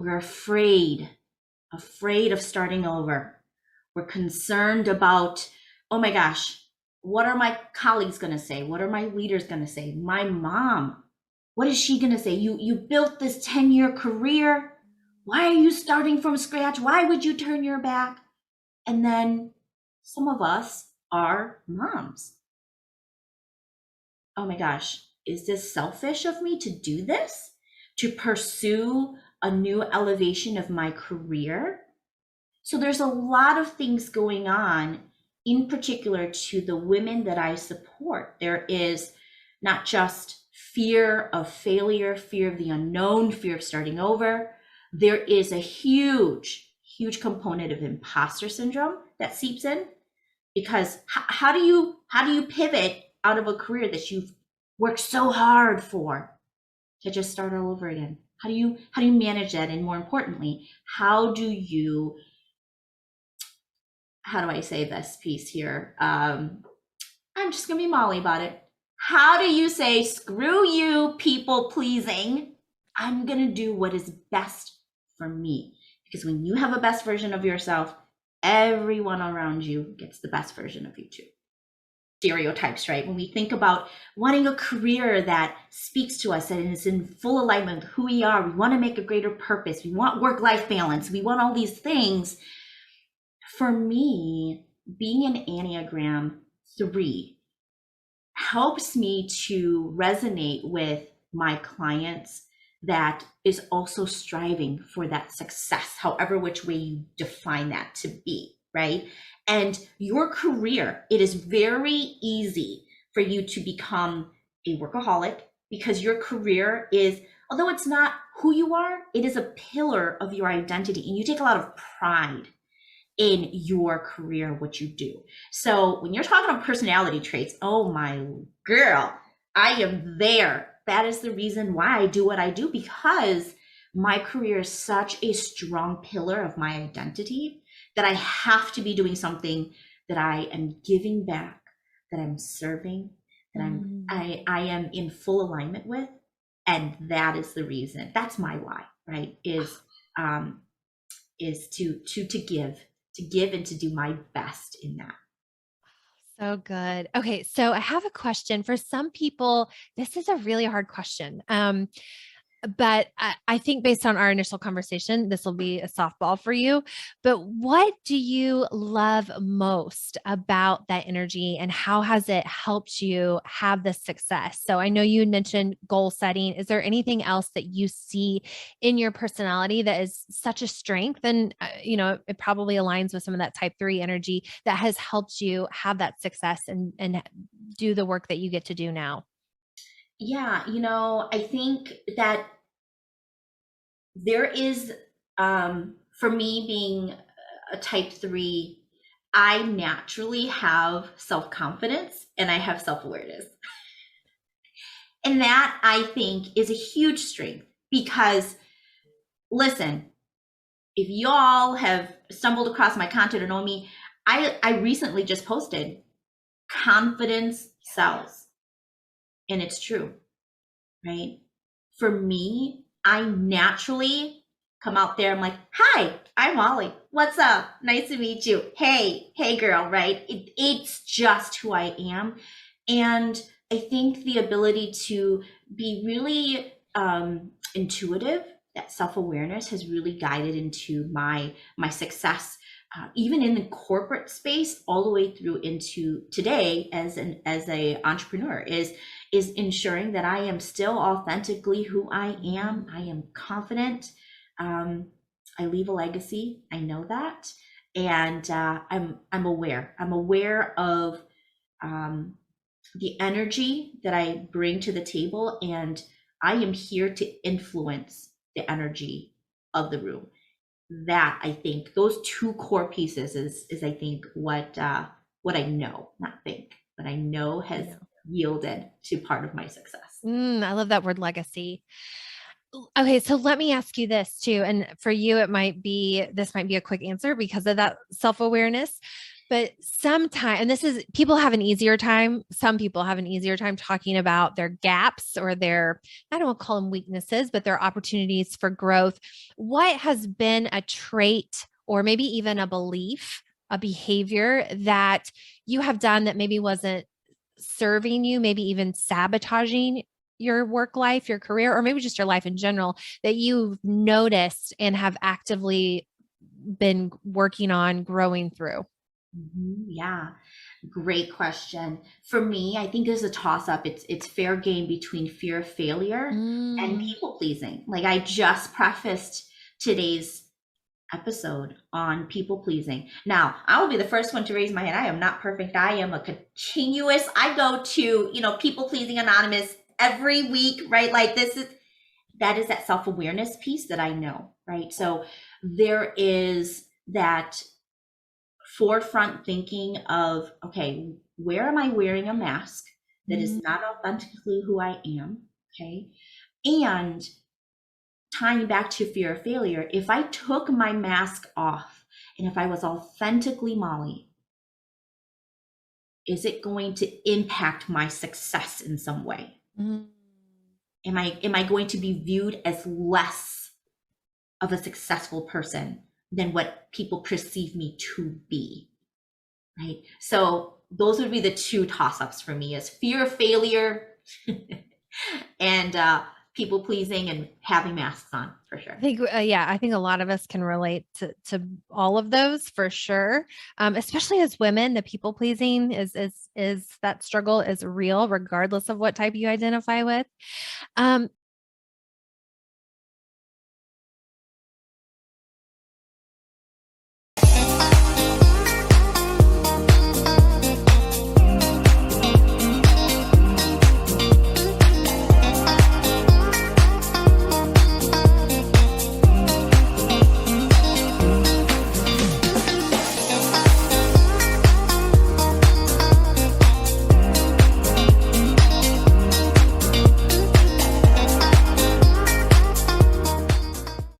We're afraid of starting over. We're concerned about, oh my gosh, what are my colleagues going to say? What are my leaders going to say? My mom, what is she going to say? You built this 10-year career. Why are you starting from scratch? Why would you turn your back? And then some of us are moms. Oh my gosh, is this selfish of me to do this? To pursue a new elevation of my career? So there's a lot of things going on, in particular to the women that I support. There is not just fear of failure, fear of the unknown, fear of starting over. There is a huge, huge component of imposter syndrome that seeps in, because how do you pivot out of a career that you've worked so hard for to just start all over again? How do you manage that? And more importantly, how do I say this piece here? I'm just gonna be Mollie about it. How do you say, screw you, people pleasing? I'm gonna do what is best for me. Because when you have a best version of yourself, everyone around you gets the best version of you too. Stereotypes, right? When we think about wanting a career that speaks to us and is in full alignment with who we are, we want to make a greater purpose, we want work-life balance, we want all these things. For me, being an Enneagram 3 helps me to resonate with my clients that is also striving for that success, however which way you define that to be, right? And your career, it is very easy for you to become a workaholic, because your career is, although it's not who you are, it is a pillar of your identity, and you take a lot of pride in your career, what you do. So when you're talking about personality traits, oh my girl, I am there. That is the reason why I do what I do, because my career is such a strong pillar of my identity that I have to be doing something that I am giving back, that I'm serving, that I am in full alignment with. And that is the reason. That's my why, right? Is to give and to do my best in that. So good. Okay. So I have a question for some people. This is a really hard question. But I think based on our initial conversation, this will be a softball for you. But what do you love most about that energy, and how has it helped you have this success? So I know you mentioned goal setting. Is there anything else that you see in your personality that is such a strength? And, it probably aligns with some of that type 3 energy that has helped you have that success and do the work that you get to do now. Yeah, I think that there is, for me being a type 3, I naturally have self-confidence and I have self-awareness. And that, I think, is a huge strength, because listen, if y'all have stumbled across my content or know me, I recently just posted confidence sells. And it's true, right? For me, I naturally come out there. I'm like, hi, I'm Mollie. What's up? Nice to meet you. Hey girl, right? It's just who I am. And I think the ability to be really intuitive, that self-awareness has really guided into my success, even in the corporate space, all the way through into today as a entrepreneur, is ensuring that I am still authentically who I am. I am confident. I leave a legacy. I know that, and I'm aware. I'm aware of the energy that I bring to the table, and I am here to influence the energy of the room. That, I think, those two core pieces is I think what I know, not think, but I know has yielded to part of my success. I love that word, legacy. Okay, so let me ask you this too. And for you, this might be a quick answer because of that self-awareness. But sometimes, and this is people have an easier time. Some people have an easier time talking about their gaps or their, I don't want to call them weaknesses, but their opportunities for growth. What has been a trait or maybe even a belief, a behavior that you have done that maybe wasn't serving you, maybe even sabotaging your work life, your career, or maybe just your life in general that you've noticed and have actively been working on growing through? Yeah, great question. For me, I think there's a toss up. It's fair game between fear of failure and Mm. people pleasing. Like I just prefaced today's episode on people pleasing. Now, I will be the first one to raise my hand. I am not perfect. I am a continuous, I go to, people pleasing anonymous every week, right? Like that is that self-awareness piece that I know, right? So there is that forefront thinking of, okay, where am I wearing a mask that is Mm. not authentically who I am? Okay. And tying back to fear of failure, if I took my mask off and if I was authentically Mollie, is it going to impact my success in some way? Mm. Am I going to be viewed as less of a successful person than what people perceive me to be? Right. So those would be the two toss-ups for me is fear of failure and people pleasing and having masks on for I sure. think, yeah, I think a lot of us can relate to all of those for sure. Especially as women, the people pleasing is that struggle is real, regardless of what type you identify with.